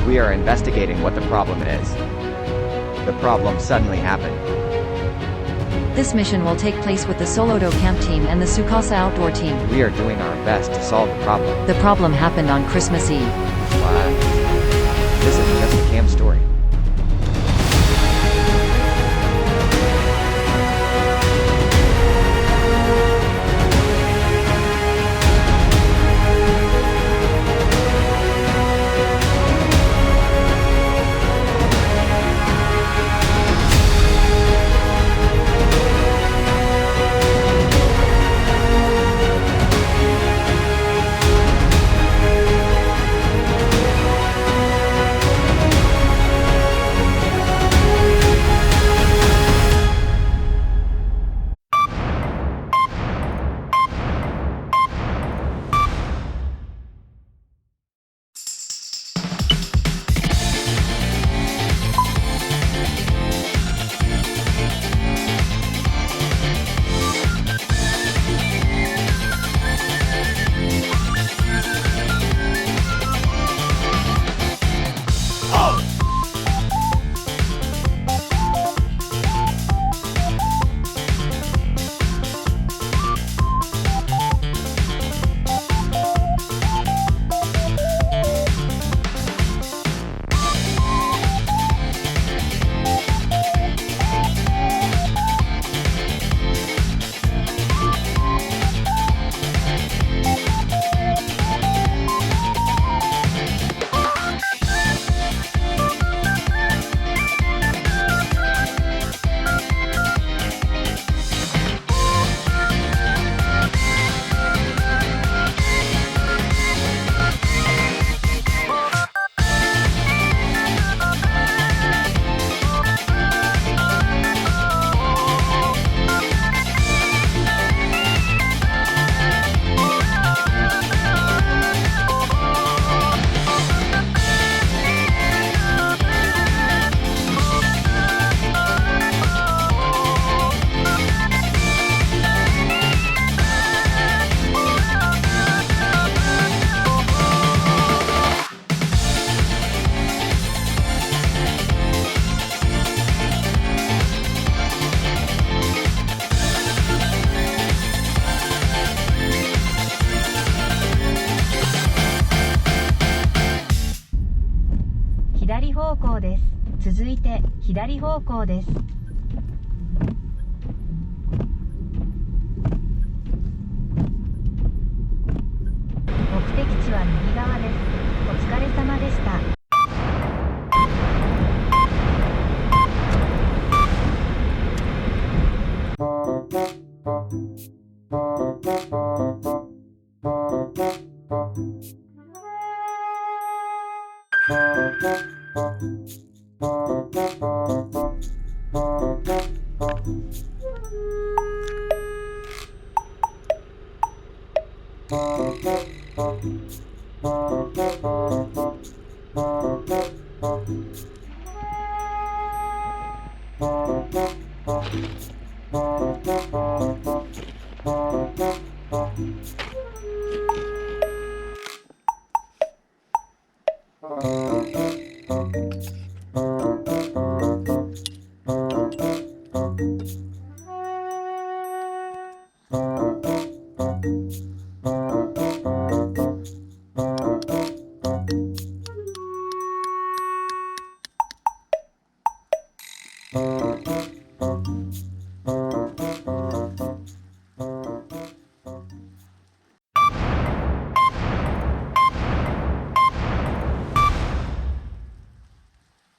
We are investigating what the problem is. The problem suddenly happened. This mission will take place with the Solodo camp team and the Tsukasa outdoor team. We are doing our best to solve the problem. The problem happened on Christmas Eve. What? This isn't just a Cam story.続いて左方向です。目的地は右側です。お疲れ様でした。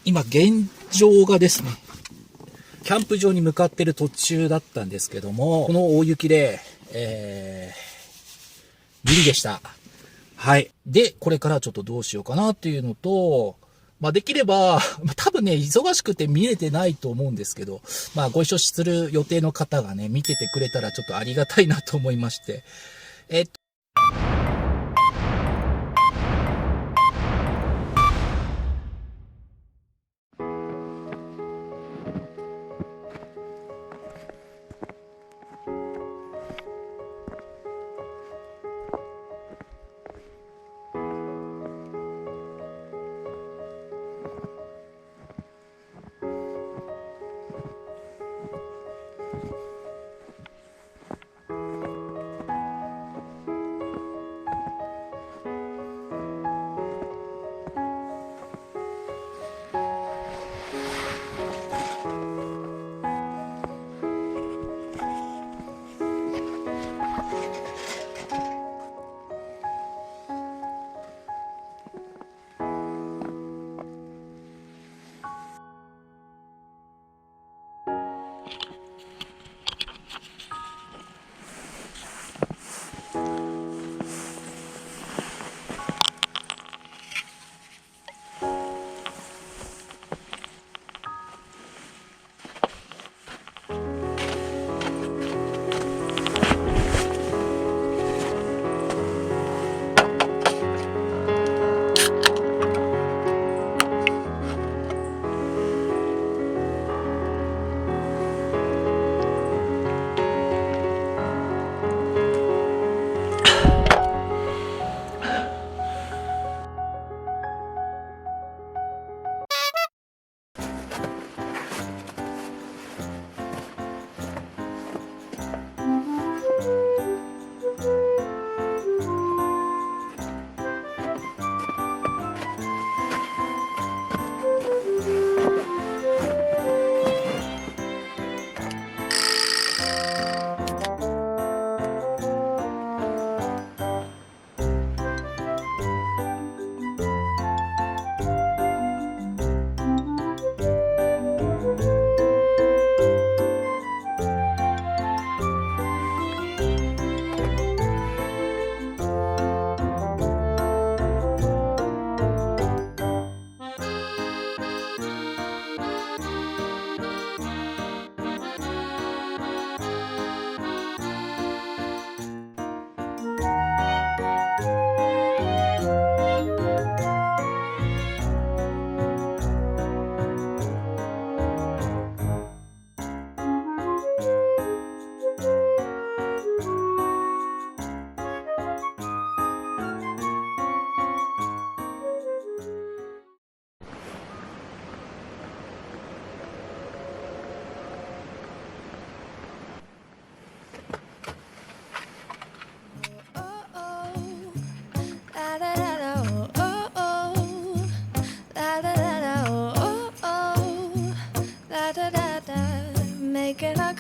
今現状がですね、キャンプ場に向かってる途中だったんですけども、この大雪で、無理でした。はい。で、これからちょっとどうしようかなっていうのと、できれば、多分ね、忙しくて見れてないと思うんですけど、ご一緒する予定の方がね、見ててくれたらちょっとありがたいなと思いまして。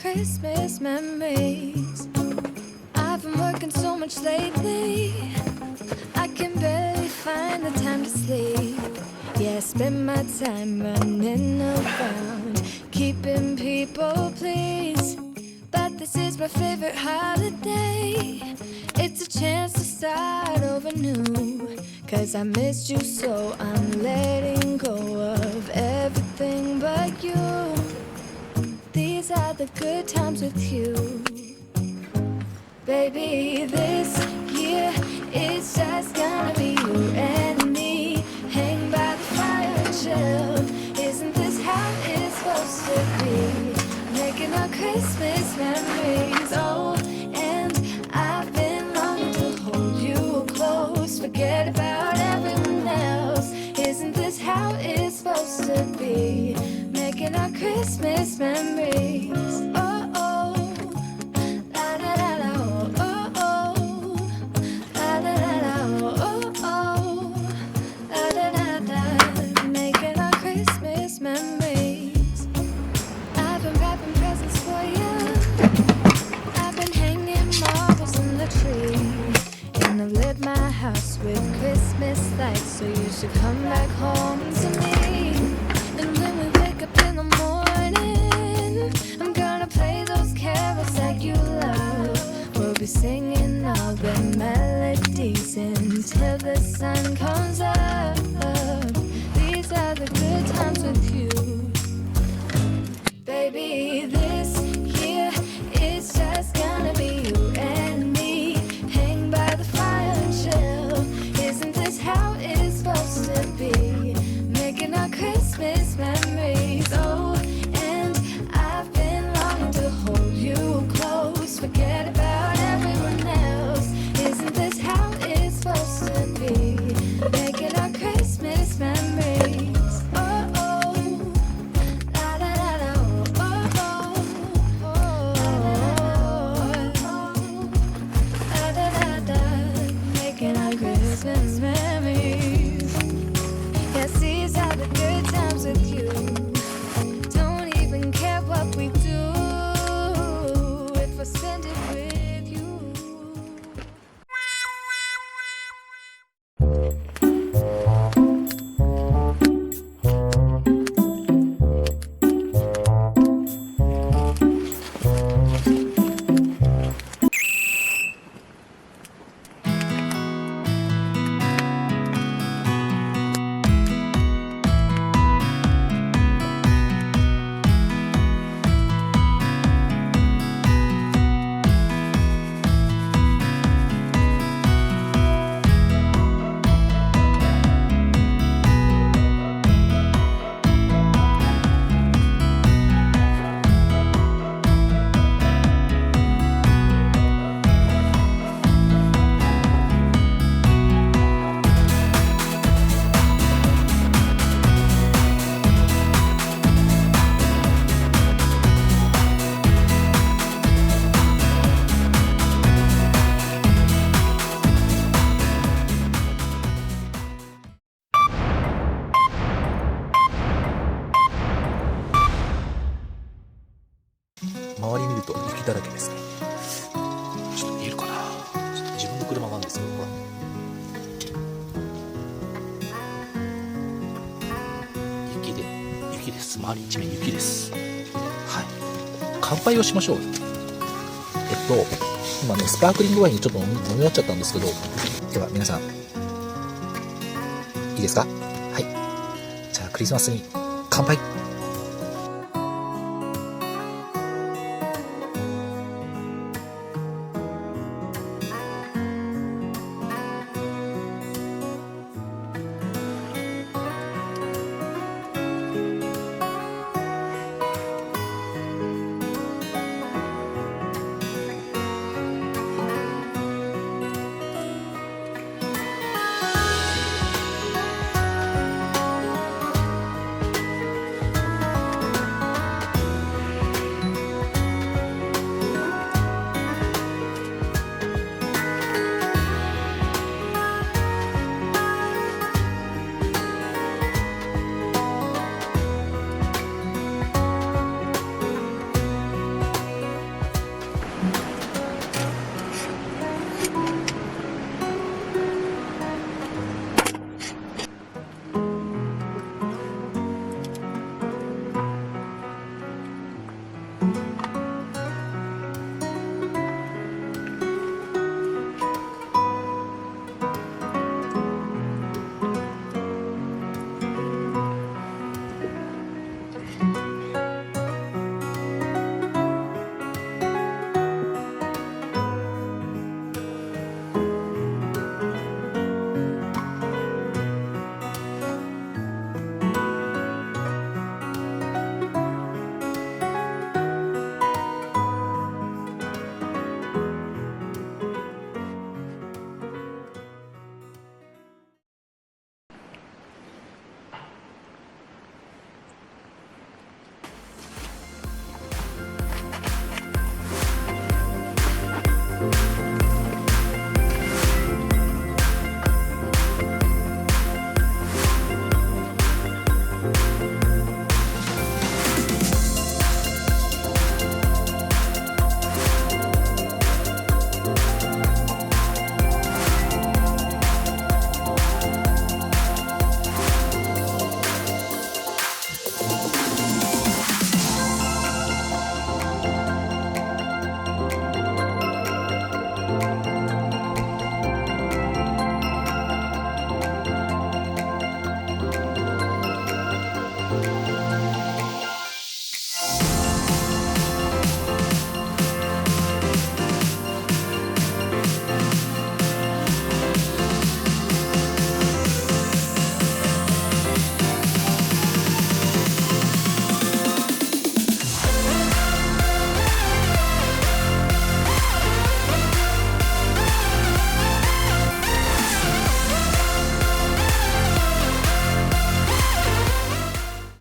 Christmas memories. I've been working so much lately, I can barely find the time to sleep. Yeah, I spend my time running around, keeping people pleased. But this is my favorite holiday. It's a chance to start over new. 'Cause I missed you, so I'm letting go of everything but you. These are the good times with you. Baby, this year it's just gonna be you and me. Hang by the fire and chill. Isn't this how it's supposed to be? Making our Christmas memories. Oh, and I've been longing to hold you close. Forget about everyone else. Isn't this how it's supposed to be? Making our Christmas memories. Oh, oh, la la la la, oh, oh, la la la la, oh, oh, la la la la. Making our Christmas memories. I've been wrapping presents for you. I've been hanging marbles in the tree. And I've lit my house with Christmas lights, so you should come back home to me. And when we wake up in the morning, I'm gonna play those carols that you love. We'll be singing all the melodies until the sun comes up. These are the good times with you. Baby, this year it's just gonna be you and me. Hang by the fire and chill. Isn't this how it's supposed to be? Making our Christmas memories. Oh, and I've been longing to hold you close. Forget about everyone else. Isn't this how it's supposed to be? Making our Christmas memories. Oh, oh, la la la la, oh, oh, oh, la la la la. Making our Christmas memories. Yes, these are the good times with you. Don't even care what we do if I spend it with you. 周り見ると雪だらけですね。ちょっと見えるかな。ちょっと自分の車なんですけど、ほら。雪です。周り一面雪です。はい。乾杯をしましょう。今ね、スパークリングワインにちょっと飲み終わっちゃったんですけど、では皆さん、いいですか？はい。じゃあクリスマスに乾杯。